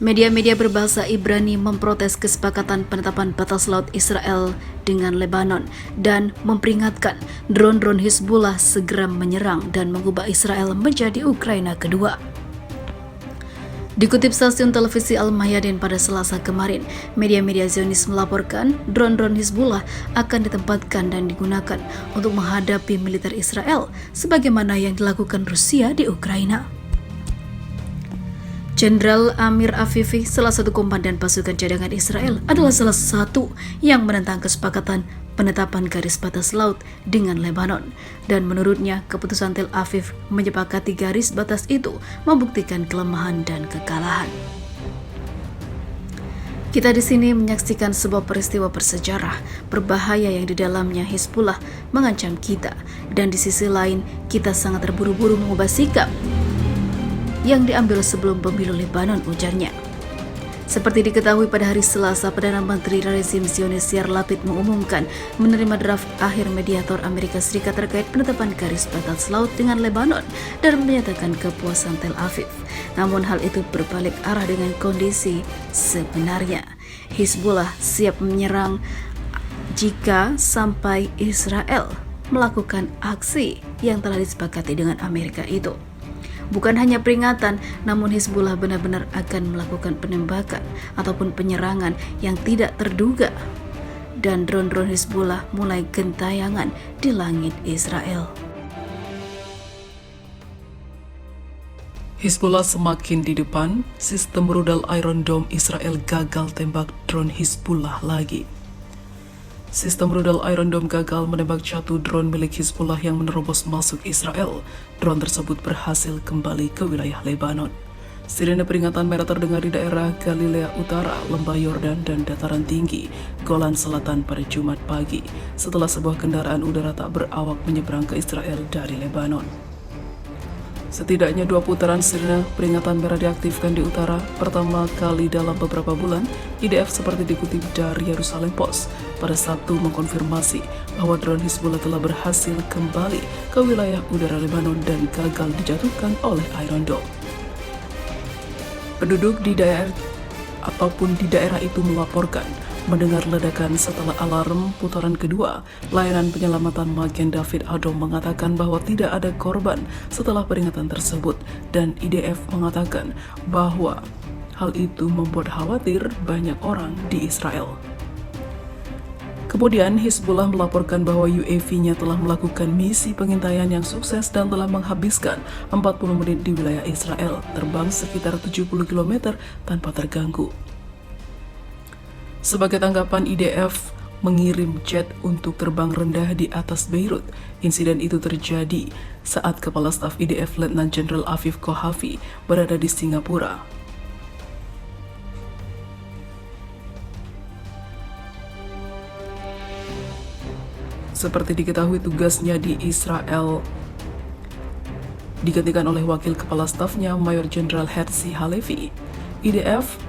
Media-media berbahasa Ibrani memprotes kesepakatan penetapan batas laut Israel dengan Lebanon dan memperingatkan drone-drone Hizbullah segera menyerang dan mengubah Israel menjadi Ukraina kedua. Dikutip stasiun televisi Al-Mayadin pada Selasa kemarin, media-media Zionis melaporkan drone-drone Hizbullah akan ditempatkan dan digunakan untuk menghadapi militer Israel sebagaimana yang dilakukan Rusia di Ukraina. Jenderal Amir Afifi, salah satu komandan pasukan cadangan Israel, adalah salah satu yang menentang kesepakatan penetapan garis batas laut dengan Lebanon. Dan menurutnya, keputusan Tel Aviv menyepakati garis batas itu membuktikan kelemahan dan kekalahan. Kita di sini menyaksikan sebuah peristiwa bersejarah, berbahaya yang di dalamnya Hizbullah mengancam kita, dan di sisi lain kita sangat terburu-buru mengubah sikap yang diambil sebelum pemilu Lebanon, ujarnya. Seperti diketahui pada hari Selasa, Perdana Menteri rezim Zionis Yair Lapid mengumumkan menerima draft akhir mediator Amerika Serikat terkait penetapan garis batas laut dengan Lebanon dan menyatakan kepuasan Tel Aviv. Namun hal itu berbalik arah dengan kondisi sebenarnya. Hizbullah siap menyerang jika sampai Israel melakukan aksi yang telah disepakati dengan Amerika itu. Bukan hanya peringatan, namun Hizbullah benar-benar akan melakukan penembakan ataupun penyerangan yang tidak terduga. Dan drone-drone Hizbullah mulai gentayangan di langit Israel. Hizbullah semakin di depan, sistem rudal Iron Dome Israel gagal tembak drone Hizbullah lagi. Sistem rudal Iron Dome gagal menembak jatuh drone milik Hizbullah yang menerobos masuk Israel. Drone tersebut berhasil kembali ke wilayah Lebanon. Sirene peringatan merah terdengar di daerah Galilea Utara, Lembah Yordan, dan dataran tinggi Golan Selatan pada Jumat pagi setelah sebuah kendaraan udara tak berawak menyeberang ke Israel dari Lebanon. Setidaknya 2 putaran sirene peringatan merah diaktifkan di utara pertama kali dalam beberapa bulan. IDF seperti dikutip dari Yerusalem Post pada Sabtu mengkonfirmasi bahwa drone Hizbullah telah berhasil kembali ke wilayah udara Lebanon dan gagal dijatuhkan oleh Iron Dome. Penduduk di daerah itu melaporkan mendengar ledakan setelah alarm putaran kedua. Layanan penyelamatan Magen David Adom mengatakan bahwa tidak ada korban setelah peringatan tersebut, dan IDF mengatakan bahwa hal itu membuat khawatir banyak orang di Israel. Kemudian Hizbullah melaporkan bahwa UAV-nya telah melakukan misi pengintaian yang sukses dan telah menghabiskan 40 menit di wilayah Israel, terbang sekitar 70 km tanpa terganggu. Sebagai tanggapan, IDF mengirim jet untuk terbang rendah di atas Beirut. Insiden itu terjadi saat Kepala Staf IDF Letnan Jenderal Afif Kohafi berada di Singapura. Seperti diketahui, tugasnya di Israel digantikan oleh Wakil Kepala Stafnya Mayor Jenderal Herzi Halevi. IDF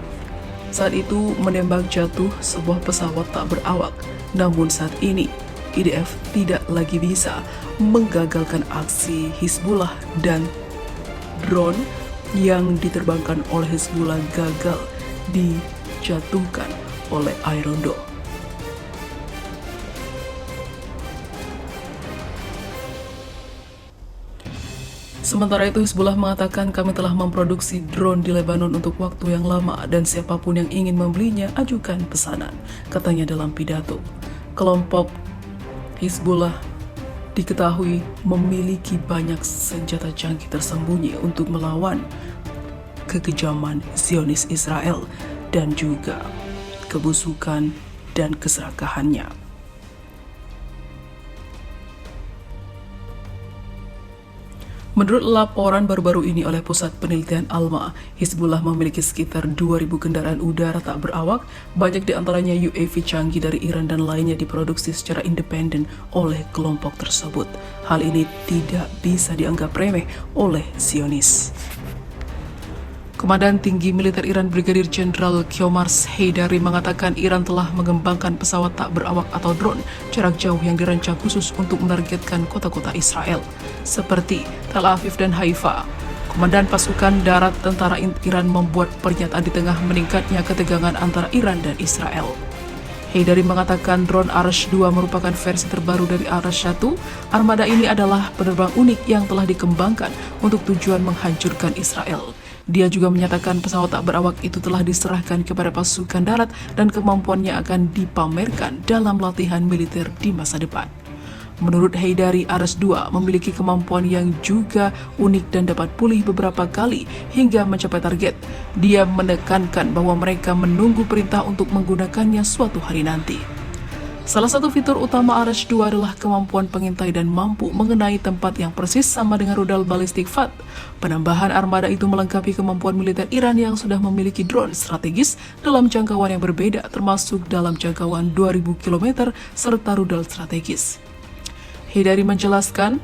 saat itu menembak jatuh sebuah pesawat tak berawak. Namun saat ini, IDF tidak lagi bisa menggagalkan aksi Hizbullah dan drone yang diterbangkan oleh Hizbullah gagal dijatuhkan oleh Iron Dome. Sementara itu, Hizbullah mengatakan kami telah memproduksi drone di Lebanon untuk waktu yang lama dan siapapun yang ingin membelinya ajukan pesanan, katanya dalam pidato. Kelompok Hizbullah diketahui memiliki banyak senjata canggih tersembunyi untuk melawan kekejaman Zionis Israel dan juga kebusukan dan keserakahannya. Menurut laporan baru-baru ini oleh Pusat Penelitian ALMA, Hizbullah memiliki sekitar 2.000 kendaraan udara tak berawak, banyak di antaranya UAV canggih dari Iran dan lainnya diproduksi secara independen oleh kelompok tersebut. Hal ini tidak bisa dianggap remeh oleh Zionis. Komandan Tinggi Militer Iran Brigadir Jenderal Kiomars Heidari mengatakan Iran telah mengembangkan pesawat tak berawak atau drone jarak jauh yang dirancang khusus untuk menargetkan kota-kota Israel seperti Tel Aviv dan Haifa. Komandan pasukan darat tentara Iran membuat pernyataan di tengah meningkatnya ketegangan antara Iran dan Israel. Heydari mengatakan drone Arash 2 merupakan versi terbaru dari Arash 1. Armada ini adalah penerbang unik yang telah dikembangkan untuk tujuan menghancurkan Israel. Dia juga menyatakan pesawat tak berawak itu telah diserahkan kepada pasukan darat dan kemampuannya akan dipamerkan dalam latihan militer di masa depan. Menurut Heydari, Arash 2 memiliki kemampuan yang juga unik dan dapat pulih beberapa kali hingga mencapai target. Dia menekankan bahwa mereka menunggu perintah untuk menggunakannya suatu hari nanti. Salah satu fitur utama Arash 2 adalah kemampuan pengintai dan mampu mengenai tempat yang persis sama dengan rudal balistik THAAD. Penambahan armada itu melengkapi kemampuan militer Iran yang sudah memiliki drone strategis dalam jangkauan yang berbeda, termasuk dalam jangkauan 2000 km serta rudal strategis. Heydari menjelaskan,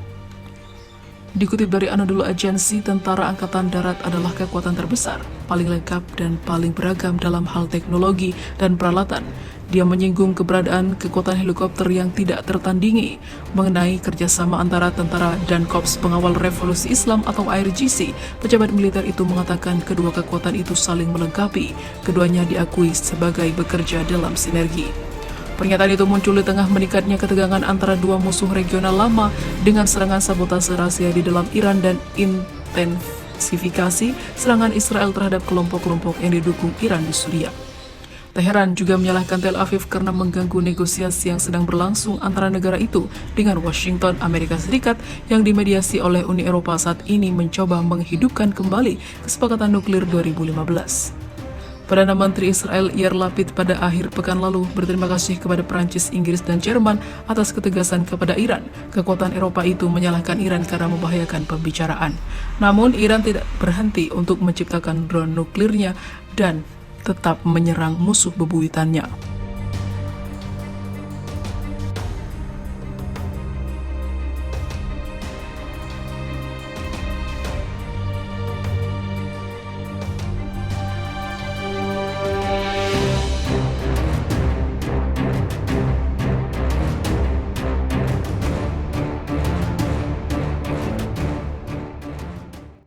dikutip dari Anadolu Agency, tentara angkatan darat adalah kekuatan terbesar, paling lengkap dan paling beragam dalam hal teknologi dan peralatan. Dia menyinggung keberadaan kekuatan helikopter yang tidak tertandingi, mengenai kerjasama antara tentara dan Korps Pengawal Revolusi Islam atau IRGC. Pejabat militer itu mengatakan kedua kekuatan itu saling melengkapi, keduanya diakui sebagai bekerja dalam sinergi. Pernyataan itu muncul di tengah meningkatnya ketegangan antara dua musuh regional lama dengan serangan sabotase rahasia di dalam Iran dan intensifikasi serangan Israel terhadap kelompok-kelompok yang didukung Iran di Suriah. Teheran juga menyalahkan Tel Aviv karena mengganggu negosiasi yang sedang berlangsung antara negara itu dengan Washington, Amerika Serikat, yang dimediasi oleh Uni Eropa saat ini mencoba menghidupkan kembali kesepakatan nuklir 2015. Perdana Menteri Israel Yair Lapid pada akhir pekan lalu berterima kasih kepada Prancis, Inggris, dan Jerman atas ketegasan kepada Iran. Kekuatan Eropa itu menyalahkan Iran karena membahayakan pembicaraan. Namun Iran tidak berhenti untuk menciptakan drone nuklirnya dan tetap menyerang musuh bebuyutannya.